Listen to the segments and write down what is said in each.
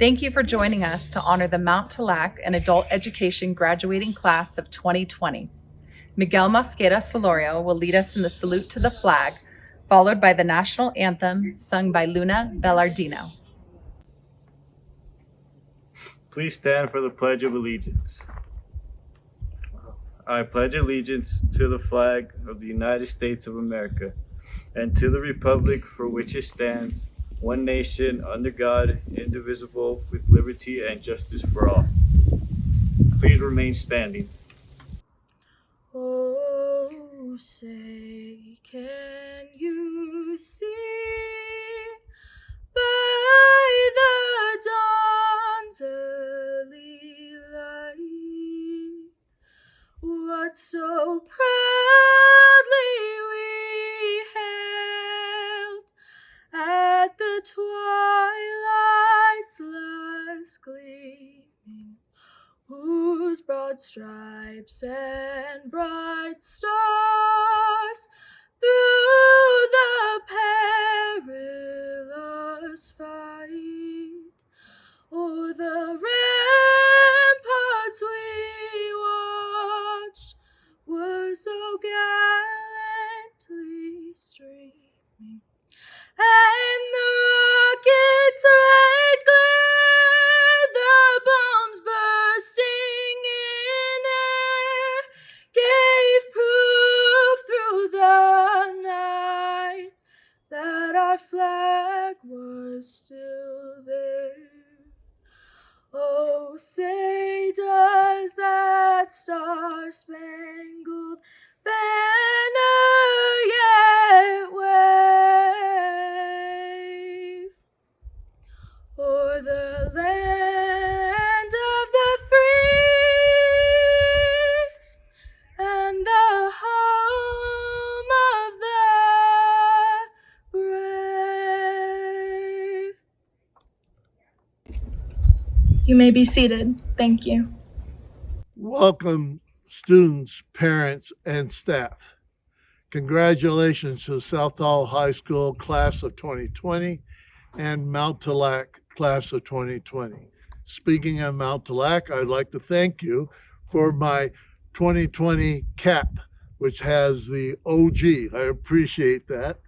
Thank you for joining us to honor the Mount Tallac and Adult Education graduating class of 2020. Miguel Mosqueda Solorio will lead us in the salute to the flag, followed by the national anthem sung by Luna Bellardino. Please stand for the Pledge of Allegiance. I pledge allegiance to the flag of the United States of America and to the republic for which it stands, one nation, under God, indivisible, with liberty and justice for all. Please remain standing. Oh, say, can you see by the dawn's early light what so proudly we hailed at the twilight's last gleaming, whose broad stripes and bright stars through the perilous fight o'er the ramparts we watched were so gallantly streaming, and the rocket's red glare, the bombs bursting in air, gave proof through the night that our flag was still there. Oh, say, does that star-spangled banner yet wave o'er the land of the free and the home of the brave? You may be seated. Thank you. Welcome, students, parents, and staff. Congratulations to Southall High School class of 2020 and Mount Tallac class of 2020. Speaking of Mount Tallac, I'd like to thank you for my 2020 cap, which has the OG. I appreciate that.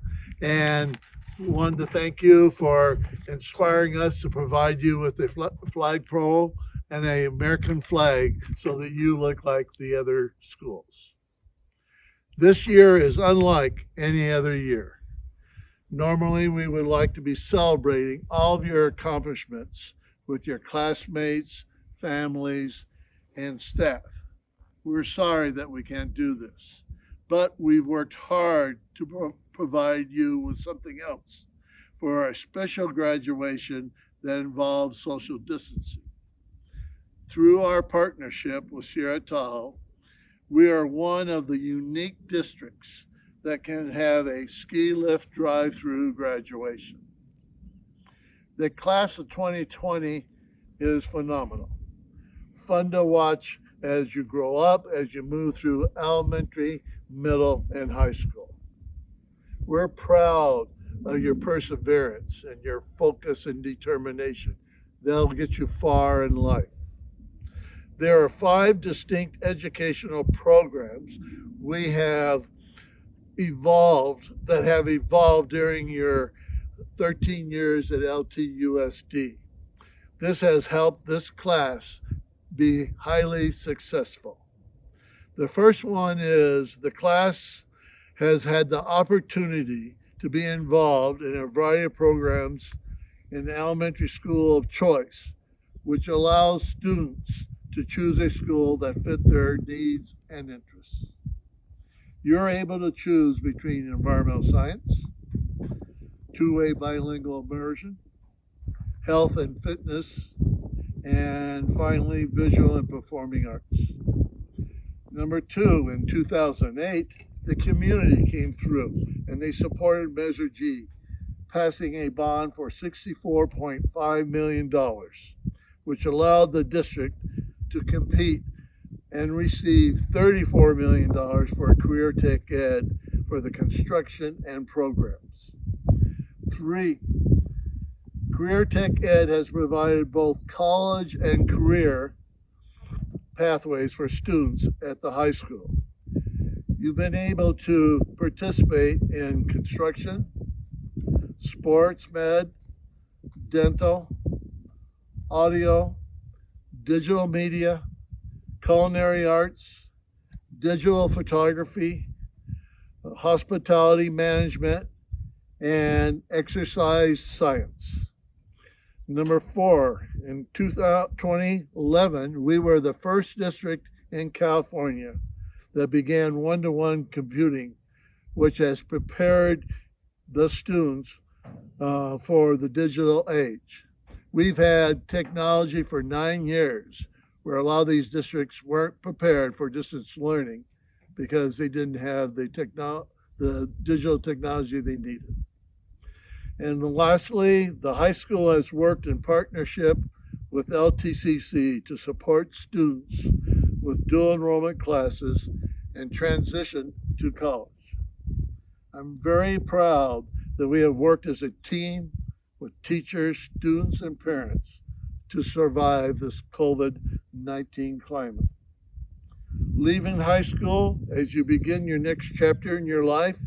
And wanted to thank you for inspiring us to provide you with a flagpole and an American flag so that you look like the other schools. This year is unlike any other year. Normally, we would like to be celebrating all of your accomplishments with your classmates, families, and staff. We're sorry that we can't do this, but we've worked hard to provide you with something else for our special graduation that involves social distancing. Through our partnership with Sierra Tahoe, we are one of the unique districts that can have a ski lift drive-through graduation. The class of 2020 is phenomenal. Fun to watch as you grow up, as you move through elementary, middle, and high school. We're proud of your perseverance and your focus and determination. They'll get you far in life. There are 5 distinct educational programs we have evolved during your 13 years at LTUSD. This has helped this class be highly successful. The first one is the class has had the opportunity to be involved in a variety of programs in the elementary school of choice, which allows students to choose a school that fit their needs and interests. You're able to choose between environmental science, two-way bilingual immersion, health and fitness, and finally, visual and performing arts. Number 2, in 2008, the community came through and they supported Measure G, passing a bond for $64.5 million, which allowed the district to compete and receive $34 million for Career Tech Ed for the construction and programs. 3, Career Tech Ed has provided both college and career pathways for students at the high school. You've been able to participate in construction, sports med, dental, audio, digital media, culinary arts, digital photography, hospitality management, and exercise science. Number 4, in 2011, we were the first district in California that began one-to-one computing, which has prepared the students for the digital age. We've had technology for 9 years, where a lot of these districts weren't prepared for distance learning because they didn't have the digital technology they needed. And lastly, the high school has worked in partnership with LTCC to support students with dual enrollment classes and transition to college. I'm very proud that we have worked as a team with teachers, students, and parents to survive this COVID-19 climate. Leaving high school as you begin your next chapter in your life,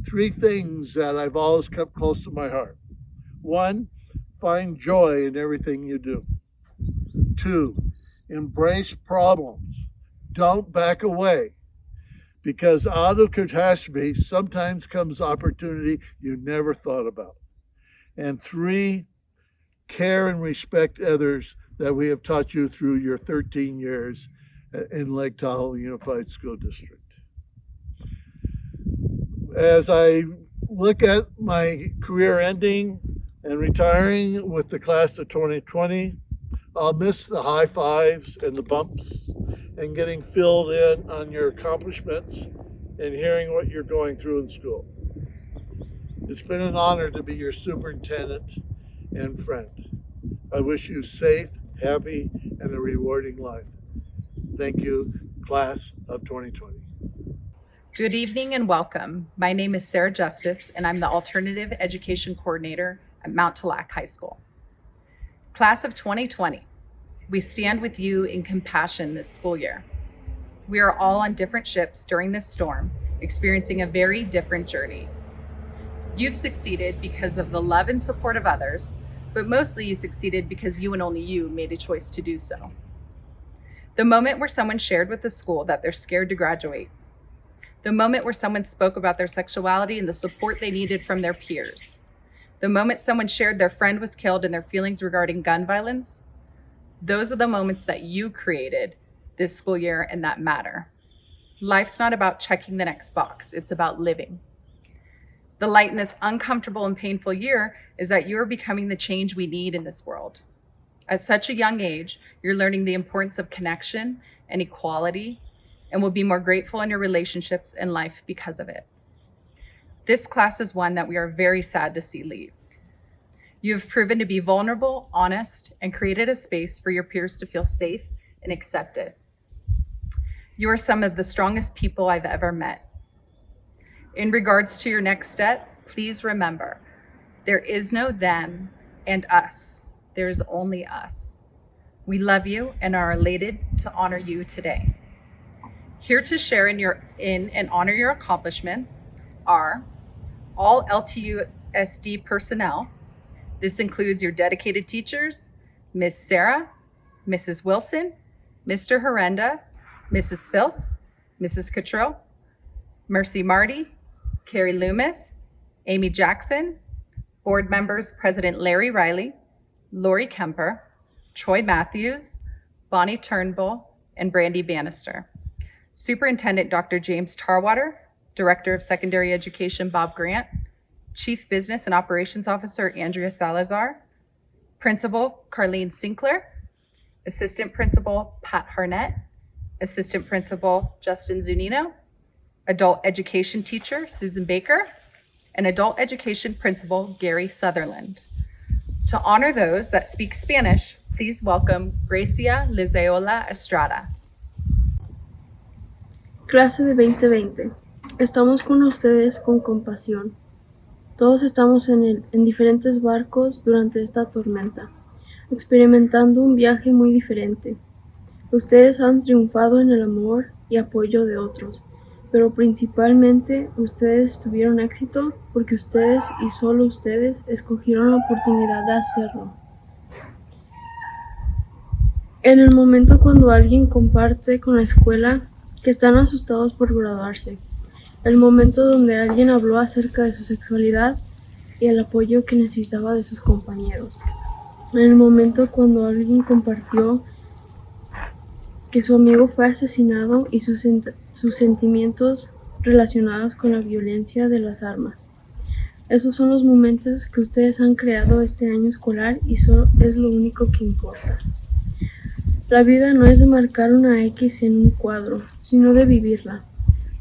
3 things that I've always kept close to my heart. 1, find joy in everything you do. 2, embrace problems. Don't back away, because out of catastrophe sometimes comes opportunity you never thought about. And 3, care and respect others that we have taught you through your 13 years in Lake Tahoe Unified School District. As I look at my career ending and retiring with the class of 2020, I'll miss the high fives and the bumps and getting filled in on your accomplishments and hearing what you're going through in school. It's been an honor to be your superintendent and friend. I wish you safe, happy, and a rewarding life. Thank you, class of 2020. Good evening and welcome. My name is Sarah Justice, and I'm the Alternative Education Coordinator at Mount Tallac High School. Class of 2020, we stand with you in compassion this school year. We are all on different ships during this storm, experiencing a very different journey. You've succeeded because of the love and support of others, but mostly you succeeded because you and only you made a choice to do so. The moment where someone shared with the school that they're scared to graduate, the moment where someone spoke about their sexuality and the support they needed from their peers, the moment someone shared their friend was killed and their feelings regarding gun violence, those are the moments that you created this school year and that matter. Life's not about checking the next box, it's about living. The light in this uncomfortable and painful year is that you're becoming the change we need in this world. At such a young age, you're learning the importance of connection and equality, and will be more grateful in your relationships and life because of it. This class is one that we are very sad to see leave. You have proven to be vulnerable, honest, and created a space for your peers to feel safe and accepted. You are some of the strongest people I've ever met. In regards to your next step, please remember, there is no them and us. There is only us. We love you and are elated to honor you today. Here to share in and honor your accomplishments are all LTUSD personnel. This includes your dedicated teachers, Ms. Sarah, Mrs. Wilson, Mr. Herenda, Mrs. Fils, Mrs. Cottrell, Mercy Marty, Carrie Loomis, Amy Jackson, board members President Larry Riley, Lori Kemper, Troy Matthews, Bonnie Turnbull, and Brandy Bannister. Superintendent Dr. James Tarwater, Director of Secondary Education Bob Grant, Chief Business and Operations Officer Andrea Salazar, Principal Carlene Sinclair, Assistant Principal Pat Harnett, Assistant Principal Justin Zunino, Adult Education Teacher Susan Baker, and Adult Education Principal Gary Sutherland. To honor those that speak Spanish, please welcome Gracia Lizeola Estrada. Clase de 2020. Estamos con ustedes con compasión. Todos estamos en diferentes barcos durante esta tormenta, experimentando un viaje muy diferente. Ustedes han triunfado en el amor y apoyo de otros, pero principalmente ustedes tuvieron éxito porque ustedes y solo ustedes escogieron la oportunidad de hacerlo. En el momento cuando alguien comparte con la escuela que están asustados por graduarse, el momento donde alguien habló acerca de su sexualidad y el apoyo que necesitaba de sus compañeros, en el momento cuando alguien compartió que su amigo fue asesinado y sus sentimientos relacionados con la violencia de las armas. Esos son los momentos que ustedes han creado este año escolar y eso es lo único que importa. La vida no es de marcar una X en un cuadro, sino de vivirla.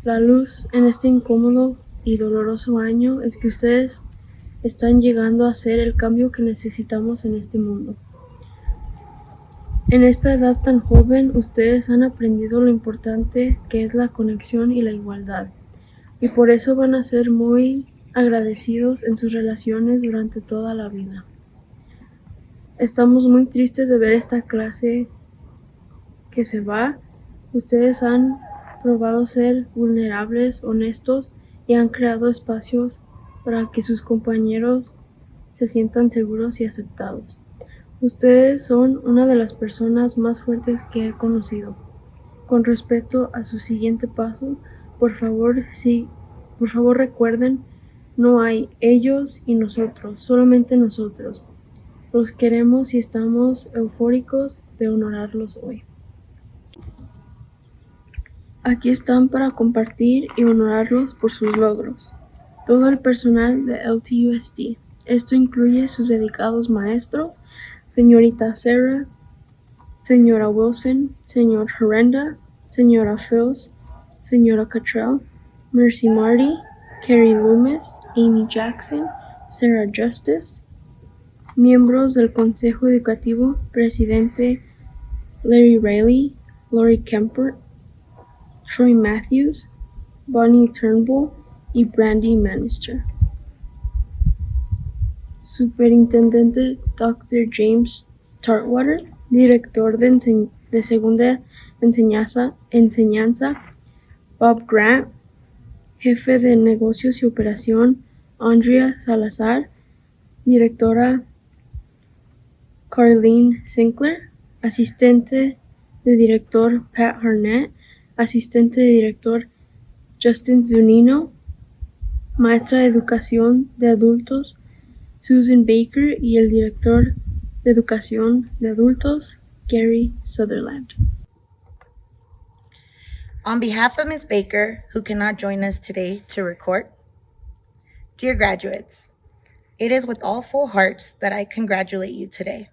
La luz en este incómodo y doloroso año es que ustedes están llegando a ser el cambio que necesitamos en este mundo. En esta edad tan joven, ustedes han aprendido lo importante que es la conexión y la igualdad, y por eso van a ser muy agradecidos en sus relaciones durante toda la vida. Estamos muy tristes de ver esta clase que se va. Ustedes han probado ser vulnerables, honestos y han creado espacios para que sus compañeros se sientan seguros y aceptados. Ustedes son una de las personas más fuertes que he conocido. Con respecto a su siguiente paso, por favor recuerden, no hay ellos y nosotros, solamente nosotros. Los queremos y estamos eufóricos de honorarlos hoy. Aquí están para compartir y honorarlos por sus logros. Todo el personal de LTUSD. Esto incluye sus dedicados maestros, señorita Sarah, señora Wilson, señor Herenda, señora Phils, señora Cottrell, Mercy Marty, Carrie Loomis, Amy Jackson, Sarah Justice, miembros del Consejo Educativo, presidente Larry Riley, Lori Kemper, Troy Matthews, Bonnie Turnbull y Brandy Manister. Superintendente Dr. James Tartwater, director de segunda enseñanza, Bob Grant, jefe de negocios y operación, Andrea Salazar, directora Carlene Sinclair, asistente de director Pat Harnett, asistente de director Justin Zunino, maestra de educación de adultos Susan Baker y el director de educación de adultos Gary Sutherland. On behalf of Ms. Baker, who cannot join us today to record, dear graduates, it is with all full hearts that I congratulate you today.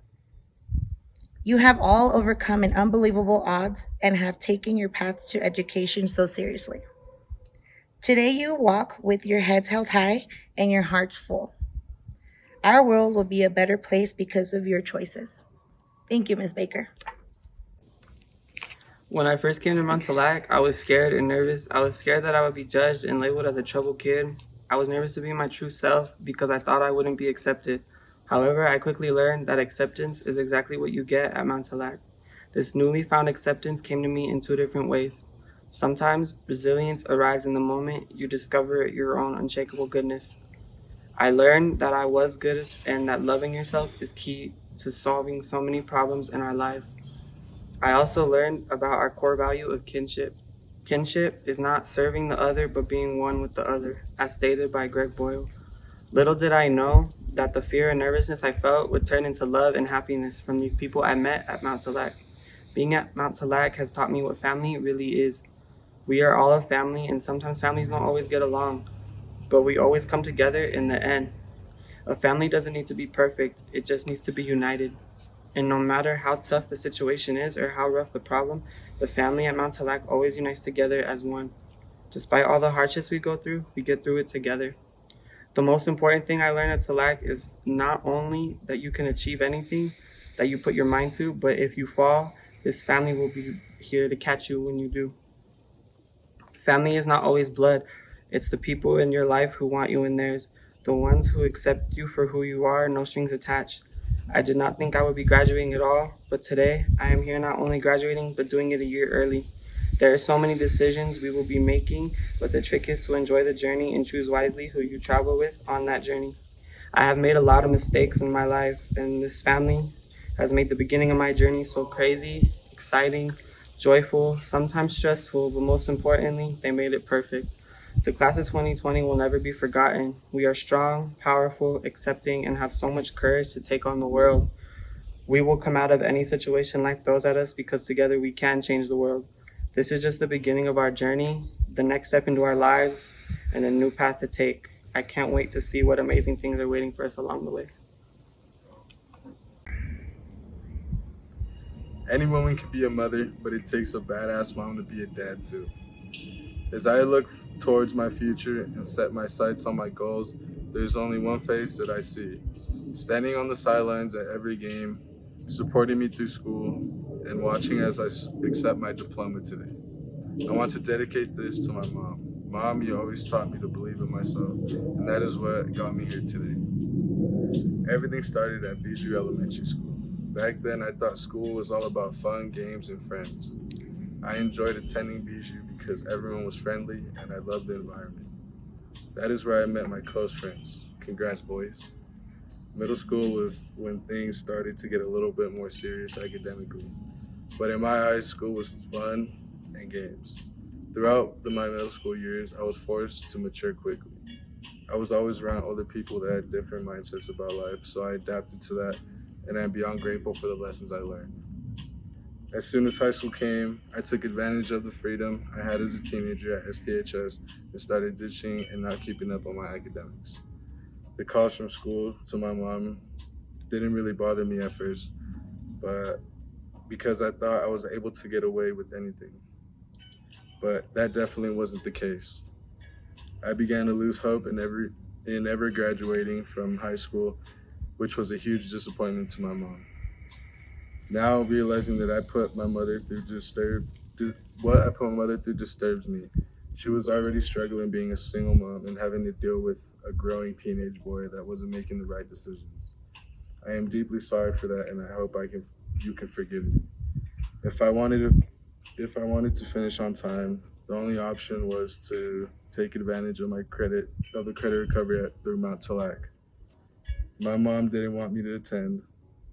You have all overcome an unbelievable odds and have taken your paths to education so seriously. Today you walk with your heads held high and your hearts full. Our world will be a better place because of your choices. Thank you, Ms. Baker. When I first came to Mount Tallac, I was scared and nervous. I was scared that I would be judged and labeled as a troubled kid. I was nervous to be my true self because I thought I wouldn't be accepted. However, I quickly learned that acceptance is exactly what you get at Mount Tallac. This newly found acceptance came to me in two different ways. Sometimes resilience arrives in the moment you discover your own unshakable goodness. I learned that I was good and that loving yourself is key to solving so many problems in our lives. I also learned about our core value of kinship. Kinship is not serving the other but being one with the other, as stated by Greg Boyle. Little did I know that the fear and nervousness I felt would turn into love and happiness from these people I met at Mount Tallac. Being at Mount Tallac has taught me what family really is. We are all a family, and sometimes families don't always get along, but we always come together in the end. A family doesn't need to be perfect, it just needs to be united. And no matter how tough the situation is or how rough the problem, the family at Mount Tallac always unites together as one. Despite all the hardships we go through, we get through it together. The most important thing I learned at Tallac is not only that you can achieve anything that you put your mind to, but if you fall, this family will be here to catch you when you do. Family is not always blood. It's the people in your life who want you in theirs. the ones who accept you for who you are, no strings attached. I did not think I would be graduating at all, but today I am here not only graduating, but doing it a year early. There are so many decisions we will be making, but the trick is to enjoy the journey and choose wisely who you travel with on that journey. I have made a lot of mistakes in my life, and this family has made the beginning of my journey so crazy, exciting, joyful, sometimes stressful, but most importantly, they made it perfect. The class of 2020 will never be forgotten. We are strong, powerful, accepting, and have so much courage to take on the world. We will come out of any situation life throws at us because together we can change the world. This is just the beginning of our journey, the next step into our lives, and a new path to take. I can't wait to see what amazing things are waiting for us along the way. Any woman can be a mother, but it takes a badass mom to be a dad too. As I look towards my future and set my sights on my goals, there's only one face that I see. Standing on the sidelines at every game, supporting me through school, and watching as I accept my diploma today. I want to dedicate this to my mom. Mom, you always taught me to believe in myself, and that is what got me here today. Everything started at Bijou Elementary School. Back then, I thought school was all about fun, games, and friends. I enjoyed attending Bijou because everyone was friendly and I loved the environment. That is where I met my close friends. Congrats, boys. Middle school was when things started to get a little bit more serious academically. But in my eyes, school was fun and games. Throughout my middle school years, I was forced to mature quickly. I was always around other people that had different mindsets about life, so I adapted to that, and I'm beyond grateful for the lessons I learned. As soon as high school came, I took advantage of the freedom I had as a teenager at STHS and started ditching and not keeping up on my academics. The calls from school to my mom didn't really bother me at first, but because I thought I was able to get away with anything. But that definitely wasn't the case. I began to lose hope in ever graduating from high school, which was a huge disappointment to my mom. Now realizing that what I put my mother through disturbs me. She was already struggling being a single mom and having to deal with a growing teenage boy that wasn't making the right decisions. I am deeply sorry for that, and I hope you can forgive me. If I wanted to finish on time, the only option was to take advantage of the credit recovery through Mount Tallac. My mom didn't want me to attend,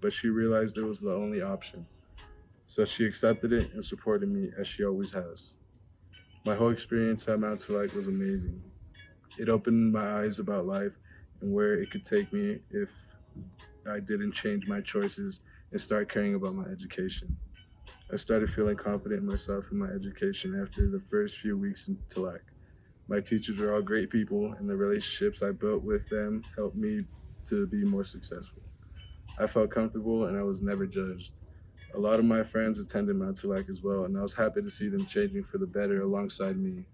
but she realized it was the only option. So she accepted it and supported me as she always has. My whole experience at Mount Tallac was amazing. It opened my eyes about life and where it could take me if I didn't change my choices and start caring about my education. I started feeling confident in myself and my education after the first few weeks in Tallac. My teachers were all great people, and the relationships I built with them helped me to be more successful. I felt comfortable and I was never judged. A lot of my friends attended Mount Tallac as well, and I was happy to see them changing for the better alongside me.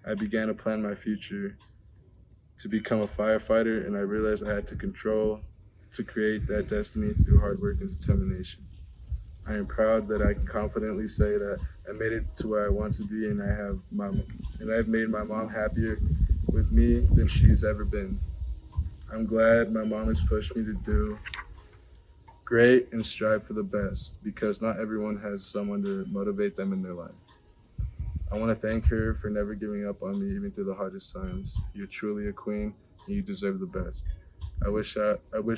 I began to plan my future to become a firefighter, and I realized I had to create that destiny through hard work and determination. I am proud that I can confidently say that I made it to where I want to be, and I've made my mom happier with me than she's ever been. I'm glad my mom has pushed me to do great and strive for the best, because not everyone has someone to motivate them in their life. I want to thank her for never giving up on me even through the hardest times. You're truly a queen and you deserve the best. I wish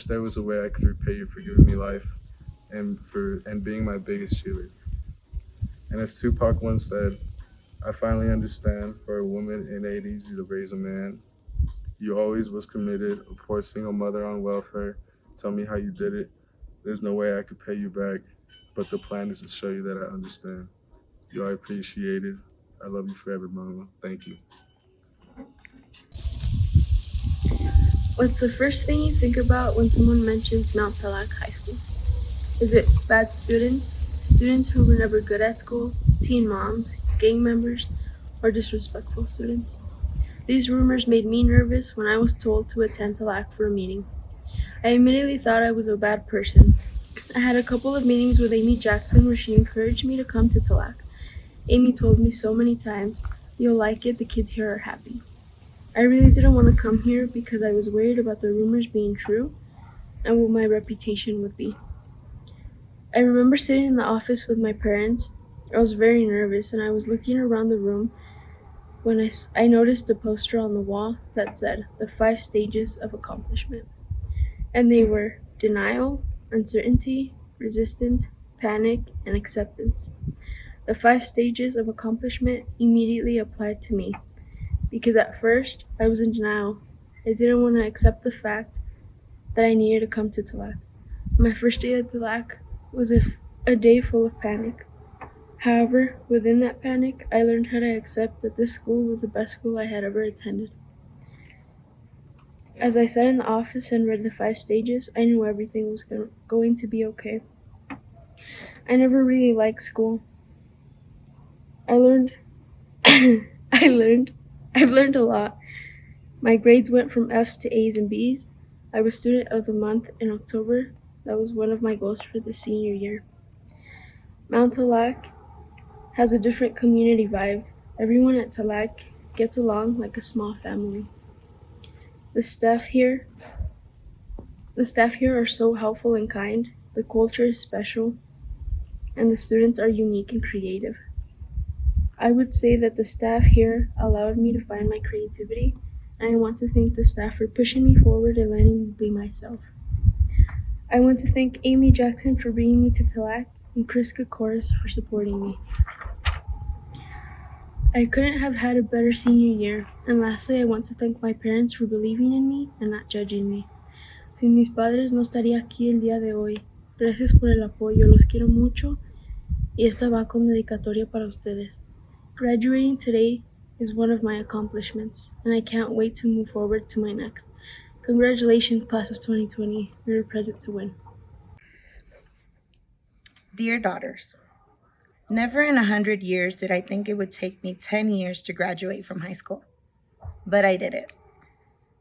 there was a way I could repay you for giving me life and being my biggest cheerleader. And as Tupac once said, I finally understand, for a woman it ain't easy to raise a man. You always was committed, a poor single mother on welfare. Tell me how you did it. There's no way I could pay you back, but the plan is to show you that I understand. You are appreciated. I love you forever, Mama. Thank you. What's the first thing you think about when someone mentions Mount Tallac High School? Is it bad students, students who were never good at school, teen moms, gang members, or disrespectful students? These rumors made me nervous when I was told to attend Tallac for a meeting. I immediately thought I was a bad person. I had a couple of meetings with Amy Jackson where she encouraged me to come to Tallac. Amy told me so many times, "You'll like it, the kids here are happy." I really didn't want to come here because I was worried about the rumors being true and what my reputation would be. I remember sitting in the office with my parents. I was very nervous and I was looking around the room when I noticed a poster on the wall that said the 5 stages of accomplishment. And they were denial, uncertainty, resistance, panic, and acceptance. The 5 stages of accomplishment immediately applied to me because at first I was in denial. I didn't want to accept the fact that I needed to come to Tallac. My first day at Tallac was a day full of panic. However, within that panic, I learned how to accept that this school was the best school I had ever attended. As I sat in the office and read the 5 stages, I knew everything was going to be okay. I never really liked school. I've learned a lot. My grades went from F's to A's and B's. I was Student of the Month in October. That was one of my goals for the senior year. Mount Tallac has a different community vibe. Everyone at Tallac gets along like a small family. The staff here are so helpful and kind. The culture is special, and the students are unique and creative. I would say that the staff here allowed me to find my creativity, and I want to thank the staff for pushing me forward and letting me be myself. I want to thank Amy Jackson for bringing me to Tallac and Chris Kokoris for supporting me. I couldn't have had a better senior year, and lastly, I want to thank my parents for believing in me and not judging me. Sin mis padres no estaría aquí el día de hoy. Gracias por el apoyo, los quiero mucho, y esta va con dedicatoria para ustedes. Graduating today is one of my accomplishments, and I can't wait to move forward to my next. Congratulations, class of 2020. You're a present to win. Dear daughters, never in 100 years did I think it would take me 10 years to graduate from high school. But I did it.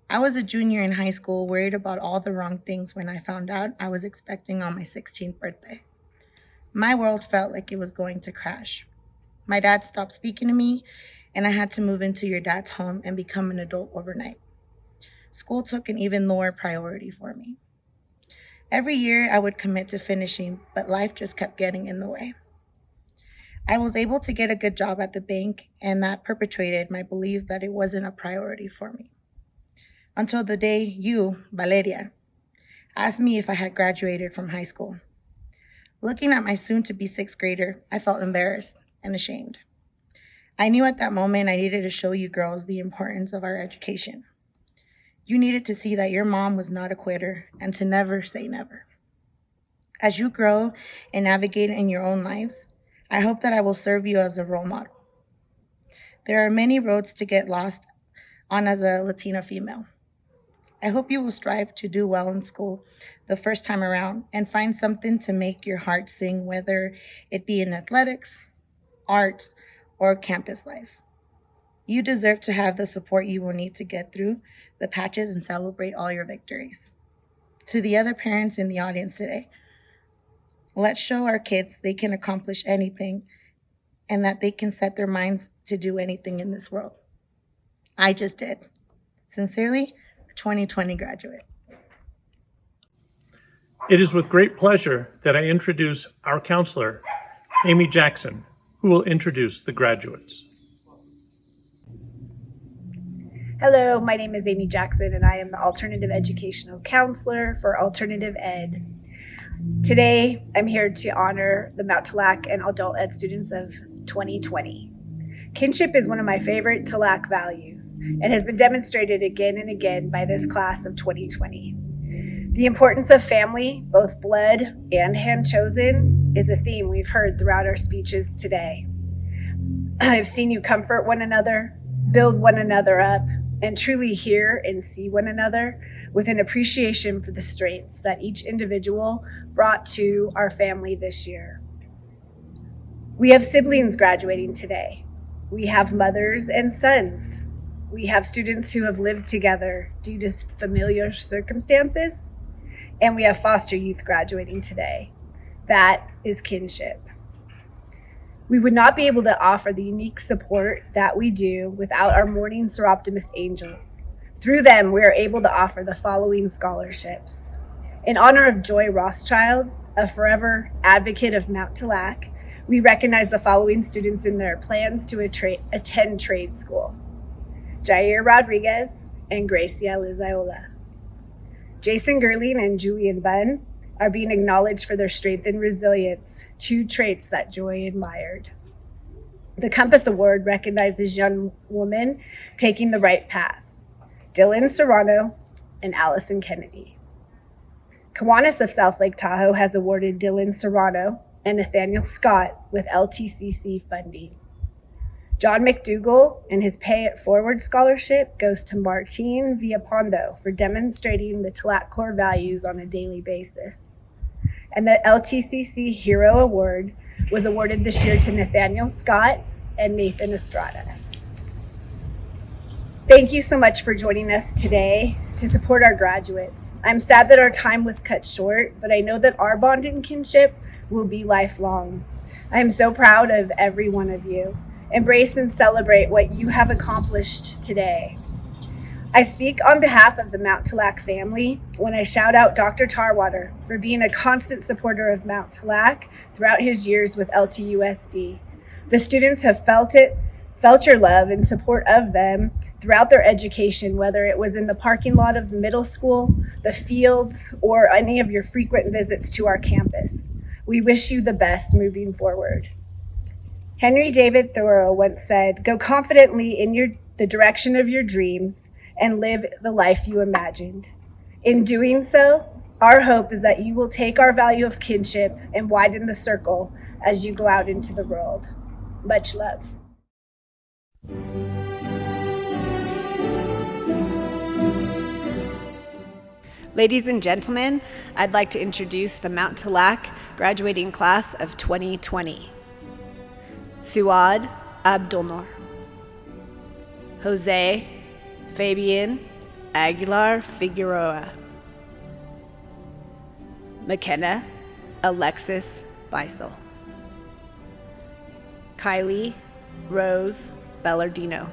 I was a junior in high school, worried about all the wrong things when I found out I was expecting on my 16th birthday. My world felt like it was going to crash. My dad stopped speaking to me, and I had to move into your dad's home and become an adult overnight. School took an even lower priority for me. Every year I would commit to finishing, but life just kept getting in the way. I was able to get a good job at the bank, and that perpetuated my belief that it wasn't a priority for me. Until the day you, Valeria, asked me if I had graduated from high school. Looking at my soon-to-be 6th grader, I felt embarrassed and ashamed. I knew at that moment I needed to show you girls the importance of our education. You needed to see that your mom was not a quitter and to never say never. As you grow and navigate in your own lives, I hope that I will serve you as a role model. There are many roads to get lost on as a Latina female. I hope you will strive to do well in school the first time around and find something to make your heart sing, whether it be in athletics, arts, or campus life. You deserve to have the support you will need to get through the patches and celebrate all your victories. To the other parents in the audience today, let's show our kids they can accomplish anything and that they can set their minds to do anything in this world. I just did. Sincerely, a 2020 graduate. It is with great pleasure that I introduce our counselor, Amy Jackson, who will introduce the graduates. Hello, my name is Amy Jackson, and I am the Alternative Educational Counselor for Alternative Ed. Today, I'm here to honor the Mount Tallac and Adult Ed students of 2020. Kinship is one of my favorite Tallac values and has been demonstrated again and again by this class of 2020. The importance of family, both blood and hand-chosen, is a theme we've heard throughout our speeches today. I've seen you comfort one another, build one another up, and truly hear and see one another with an appreciation for the strengths that each individual brought to our family this year. We have siblings graduating today. We have mothers and sons. We have students who have lived together due to familiar circumstances, and we have foster youth graduating today. That is kinship. We would not be able to offer the unique support that we do without our Morning Seroptimus angels. Through them, we are able to offer the following scholarships. In honor of Joy Rothschild, a forever advocate of Mount Tallac, we recognize the following students in their plans to attend trade school: Jair Rodriguez and Gracia Lizaola. Jason Gerling and Julian Bunn are being acknowledged for their strength and resilience, two traits that Joy admired. The Compass Award recognizes young women taking the right path: Dylan Serrano and Allison Kennedy. Kiwanis of South Lake Tahoe has awarded Dylan Serrano and Nathaniel Scott with LTCC funding. John McDougall and his Pay It Forward scholarship goes to Martine Villapondo for demonstrating the Tallac core values on a daily basis. And the LTCC Hero Award was awarded this year to Nathaniel Scott and Nathan Estrada. Thank you so much for joining us today to support our graduates. I'm sad that our time was cut short, but I know that our bond and kinship will be lifelong. I am so proud of every one of you. Embrace and celebrate what you have accomplished today. I speak on behalf of the Mount Tallac family when I shout out Dr. Tarwater for being a constant supporter of Mount Tallac throughout his years with LTUSD. The students have felt your love and support of them throughout their education, whether it was in the parking lot of the middle school, the fields, or any of your frequent visits to our campus. We wish you the best moving forward. Henry David Thoreau once said, "Go confidently in the direction of your dreams and live the life you imagined." In doing so, our hope is that you will take our value of kinship and widen the circle as you go out into the world. Much love. Ladies and gentlemen, I'd like to introduce the Mount Tallac graduating class of 2020. Suad Abdulnor, Jose Fabian Aguilar Figueroa, McKenna Alexis Beisel, Kylie Rose Bellardino,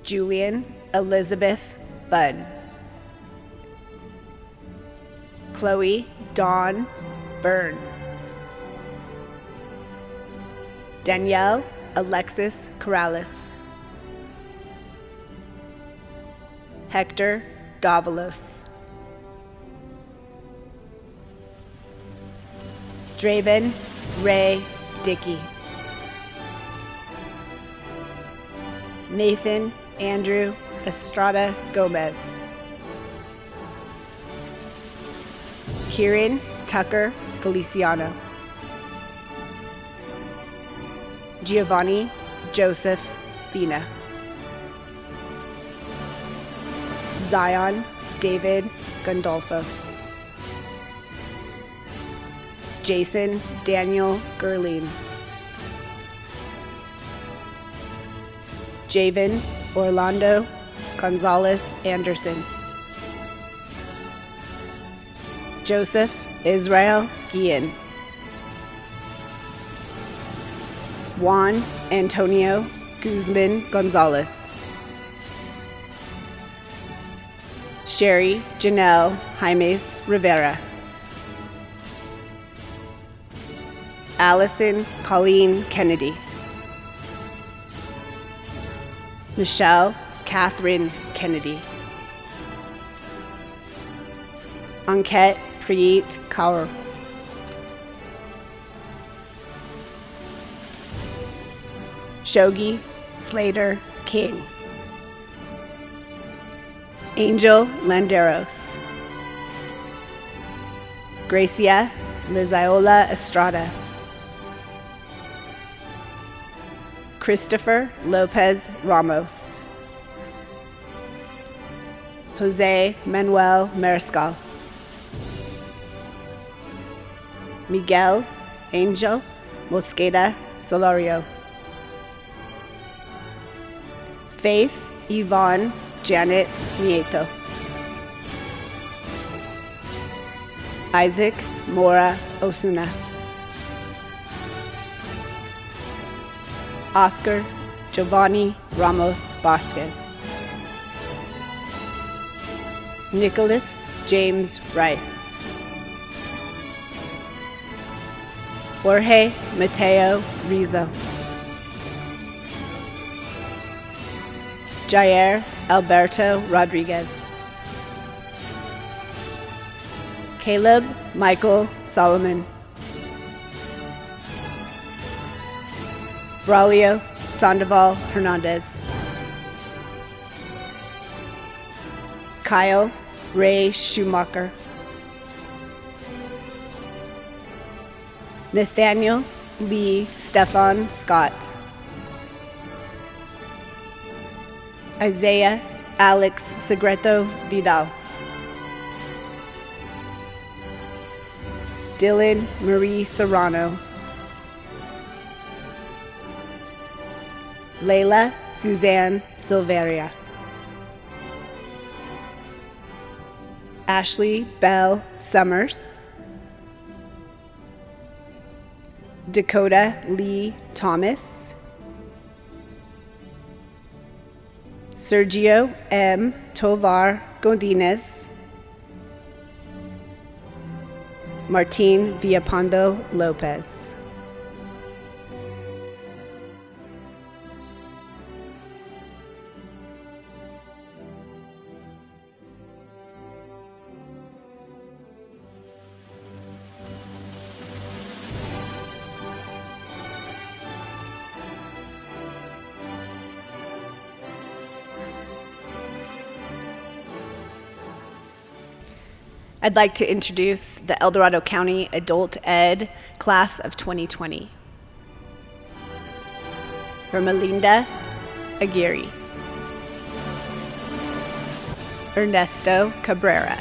Julian Elizabeth Bunn, Chloe Dawn Byrne, Danielle Alexis Corrales, Hector Davalos, Draven Ray Dickey, Nathan Andrew Estrada Gomez, Kieran Tucker Feliciano, Giovanni Joseph Fina, Zion David Gandolfo, Jason Daniel Gerling, Javen Orlando Gonzalez Anderson, Joseph Israel Guillen, Juan Antonio Guzman Gonzalez, Sherry Janelle Jaimes Rivera, Allison Colleen Kennedy, Michelle Catherine Kennedy, Anket Preet Kaur, Shogi Slater King, Angel Landeros, Gracia Lizaola Estrada, Christopher Lopez Ramos, Jose Manuel Mariscal, Miguel Angel Mosqueda Solorio, Faith Yvonne Janet Nieto, Isaac Mora Osuna, Oscar Giovanni Ramos Vasquez. Nicholas James Rice. Jorge Mateo Rizzo. Jair Alberto Rodriguez. Caleb Michael Solomon. Braulio Sandoval Hernandez. Kyle Ray Schumacher. Nathaniel Lee Stefan Scott. Isaiah Alex Segreto Vidal. Dylan Marie Serrano. Layla Suzanne Silveria. Ashley Bell Summers. Dakota Lee Thomas. Sergio M. Tovar Godinez. Martin Villapando Lopez. I'd like to introduce the El Dorado County Adult Ed Class of 2020. Hermelinda Aguirre. Ernesto Cabrera.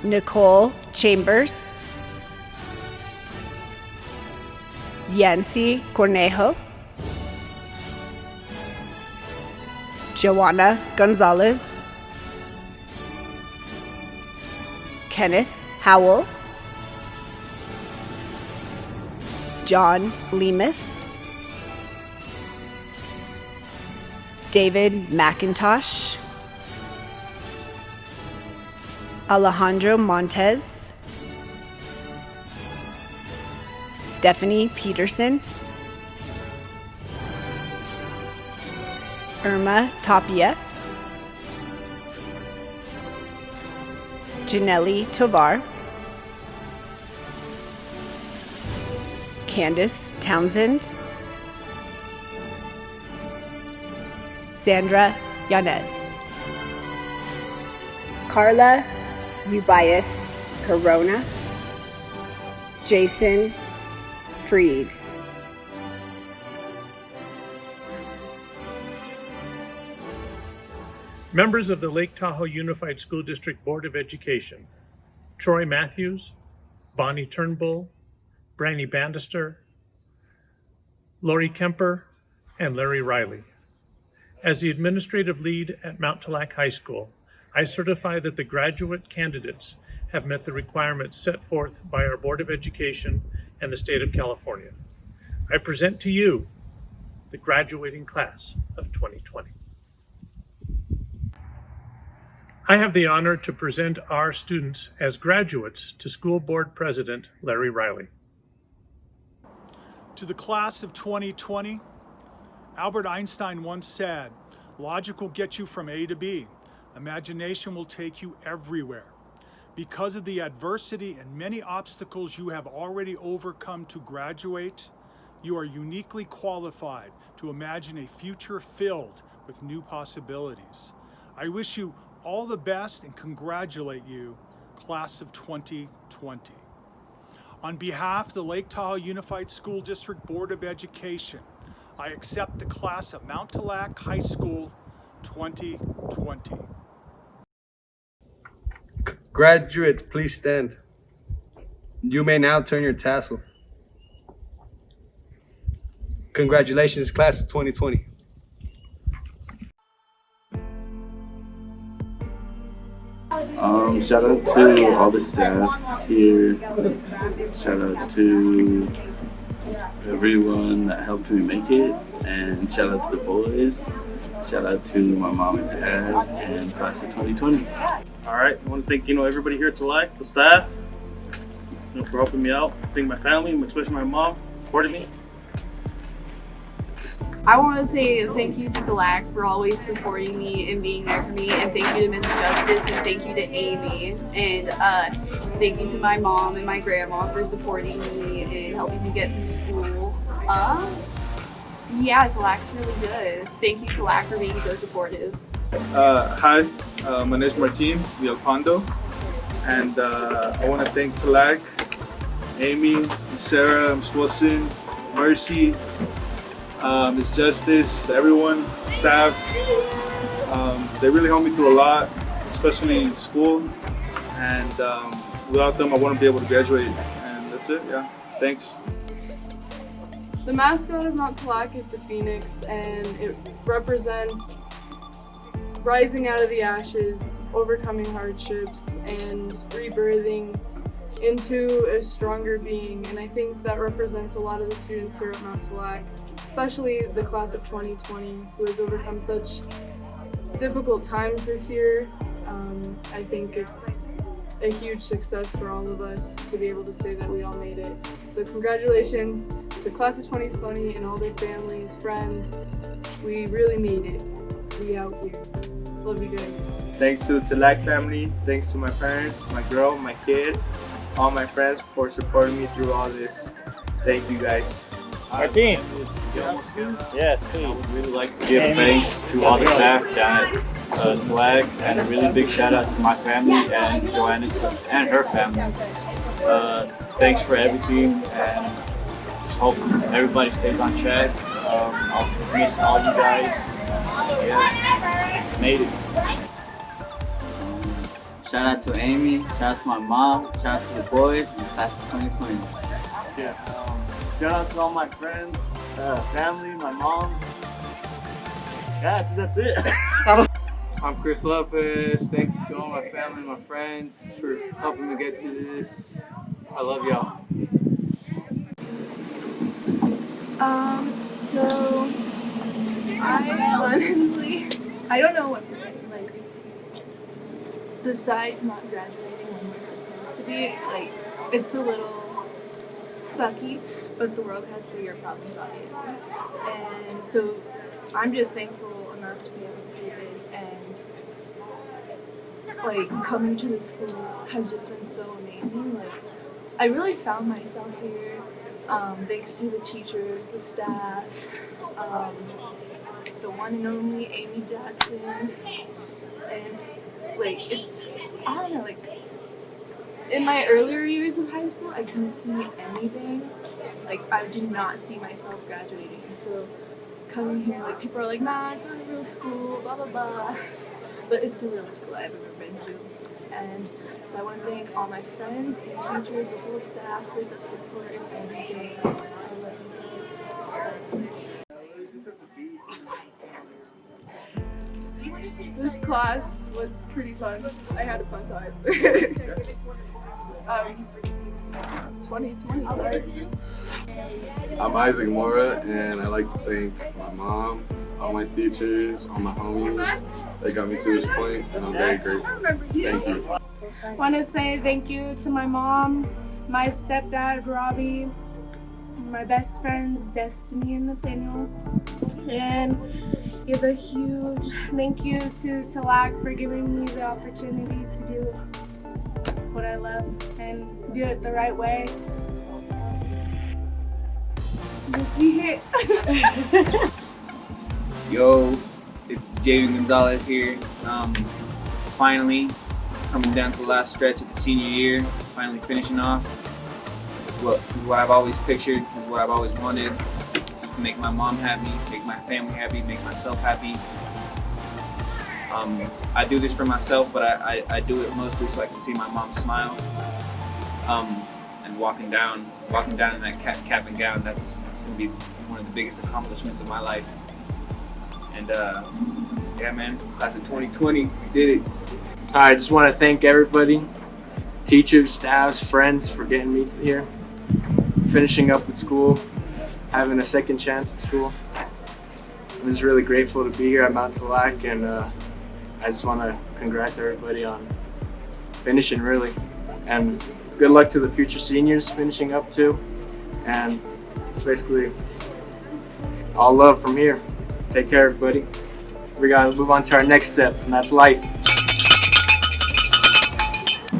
Nicole Chambers. Yancy Cornejo. Joanna Gonzalez. Kenneth Howell. John Lemus. David McIntosh. Alejandro Montez. Stephanie Peterson. Irma Tapia. Janelli Tovar. Candace Townsend. Sandra Yanez. Carla Ubias Corona. Jason Freed. Members of the Lake Tahoe Unified School District Board of Education: Troy Matthews, Bonnie Turnbull, Brandy Bannister, Lori Kemper, and Larry Riley. As the administrative lead at Mount Tallac High School, I certify that the graduate candidates have met the requirements set forth by our Board of Education and the state of California. I present to you the graduating class of 2020. I have the honor to present our students as graduates to School Board President Larry Riley. To the class of 2020, Albert Einstein once said, "Logic will get you from A to B. Imagination will take you everywhere." Because of the adversity and many obstacles you have already overcome to graduate, you are uniquely qualified to imagine a future filled with new possibilities. I wish you all the best and congratulate you, class of 2020. On behalf of the Lake Tahoe Unified School District Board of Education, I accept the class of Mount Tallac High School 2020. Graduates, please stand. You may now turn your tassel. Congratulations, class of 2020. Shout out to all the staff here. Shout out to everyone that helped me make it, and shout out to the boys. Shout out to my mom and dad and class of 2020. All right, I want to thank everybody here at Tallac, the staff, for helping me out. Thank my family, especially my mom, for supporting me. I want to say thank you to Tallac for always supporting me and being there for me, and thank you to Men's Justice, and thank you to Amy, and thank you to my mom and my grandma for supporting me and helping me get through school. Yeah, Tallac's really good. Thank you, Tallac, for being so supportive. Hi, my name is Martin Villalpando, and I want to thank Tallac, Amy, Sarah, Ms. Wilson, Mercy, Ms. Justice, everyone, staff. They really helped me through a lot, especially in school, and without them I wouldn't be able to graduate, and that's it, yeah, thanks. The mascot of Mount Tallac is the phoenix, and it represents rising out of the ashes, overcoming hardships, and rebirthing into a stronger being. And I think that represents a lot of the students here at Mount Tallac, especially the class of 2020, who has overcome such difficult times this year. I think it's a huge success for all of us to be able to say that we all made it. So congratulations to class of 2020 and all their families, friends. We really made it. We out here. Love you guys. Thanks to the Tallac family, thanks to my parents, my girl, my kid, all my friends for supporting me through all this. Thank you guys. Martin. Yes, please. I would really like to give thanks to all the staff down at Tallac, and a really big shout out to my family and Joanna's and her family. Thanks for everything, and just hope everybody stays on track. I'll miss all you guys. Yeah, made it. Shout out to Amy, shout out to my mom, shout out to the boys, and class of 2020. Yeah. Shout out to all my friends, family, my mom. Yeah, I think that's it. I'm Chris Lopez. Thank you to all my family, my friends for helping me get to this. I love y'all. So I honestly, I don't know what to say. Like, besides not graduating when we're supposed to be, like, it's a little sucky, but the world has bigger problems, obviously. And so I'm just thankful enough to be able to do this, and like coming to the schools has just been so amazing. Like, I really found myself here, thanks to the teachers, the staff, the one and only Amy Jackson, and like it's, I don't know, like in my earlier years of high school I couldn't see anything, like I did not see myself graduating. So coming here, like people are like, nah, it's not a real school, blah blah blah, but it's the realest school I've ever been to. And so I want to thank all my friends and teachers, the whole staff for the support and everything. I love you guys so much. This class was pretty fun. I had a fun time. 2020. I'm Isaac Mora, and I'd like to thank my mom, all my teachers, all my homies that got me to this point, and I'm very grateful. Thank you. I want to say thank you to my mom, my stepdad, Robbie, my best friends, Destiny and Nathaniel, and give a huge thank you to Tallac for giving me the opportunity to do what I love and do it the right way. Let's be hit. Yo, it's Jaden Gonzalez here. Finally coming down to the last stretch of the senior year, finally finishing off. This is what I've always pictured, this is what I've always wanted. Just to make my mom happy, make my family happy, make myself happy. I do this for myself, but I do it mostly so I can see my mom smile. And walking down in that cap and gown, that's gonna be one of the biggest accomplishments of my life. And yeah, man, class of 2020, we did it. I just want to thank everybody, teachers, staffs, friends, for getting me to here, finishing up with school. having a second chance at school. I'm just really grateful to be here at Mount Tallac, and I just want to congratulate everybody on finishing, really. And good luck to the future seniors finishing up too. And it's basically all love from here. Take care, everybody. We gotta move on to our next step, and that's life.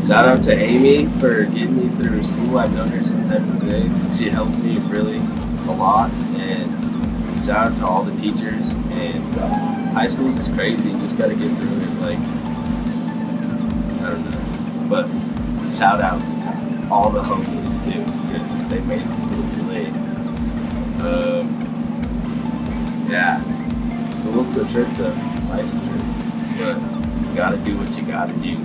Shout out to Amy for getting me through school. I've known her since 7th grade. She helped me really a lot. And shout out to all the teachers. And high school is just crazy. You just gotta get through it. Like, I don't know. But shout out all the homies too, because they made it to school too late. Yeah. So what's the trip though? Nice trip. But you gotta do what you gotta do.